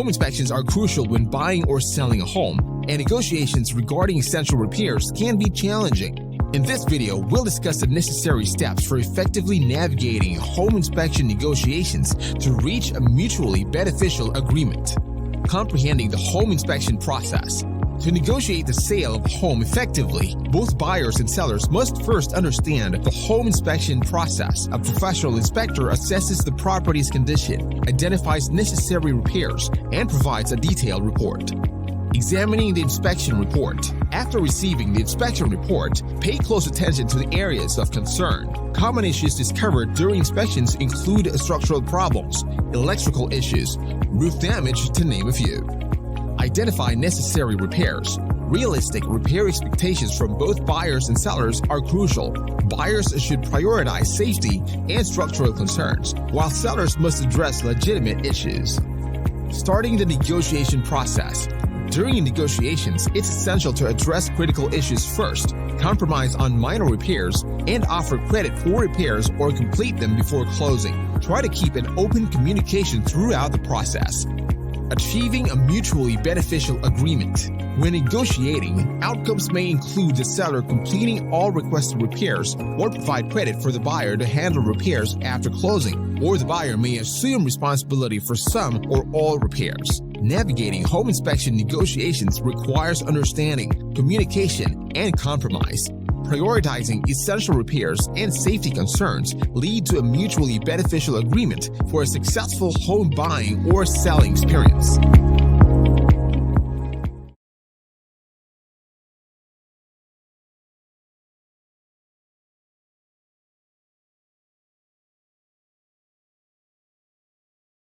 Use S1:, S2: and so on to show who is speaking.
S1: Home inspections are crucial when buying or selling a home, and negotiations regarding essential repairs can be challenging. In this video, we'll discuss the necessary steps for effectively navigating home inspection negotiations to reach a mutually beneficial agreement. Comprehending the home inspection process. To negotiate the sale of a home effectively, both buyers and sellers must first understand the home inspection process. A professional inspector assesses the property's condition, identifies necessary repairs, and provides a detailed report. Examining the inspection report. After receiving the inspection report, pay close attention to the areas of concern. Common issues discovered during inspections include structural problems, electrical issues, roof damage, to name a few. Identify necessary repairs. Realistic repair expectations from both buyers and sellers are crucial. Buyers should prioritize safety and structural concerns, while sellers must address legitimate issues. Starting the negotiation process. During negotiations, it's essential to address critical issues first, compromise on minor repairs, and offer credit for repairs or complete them before closing. Try to keep an open communication throughout the process. Achieving a mutually beneficial agreement. When negotiating, outcomes may include the seller completing all requested repairs or provide credit for the buyer to handle repairs after closing, or the buyer may assume responsibility for some or all repairs. Navigating home inspection negotiations requires understanding, communication, and compromise. Prioritizing essential repairs and safety concerns lead to a mutually beneficial agreement for a successful home buying or selling experience.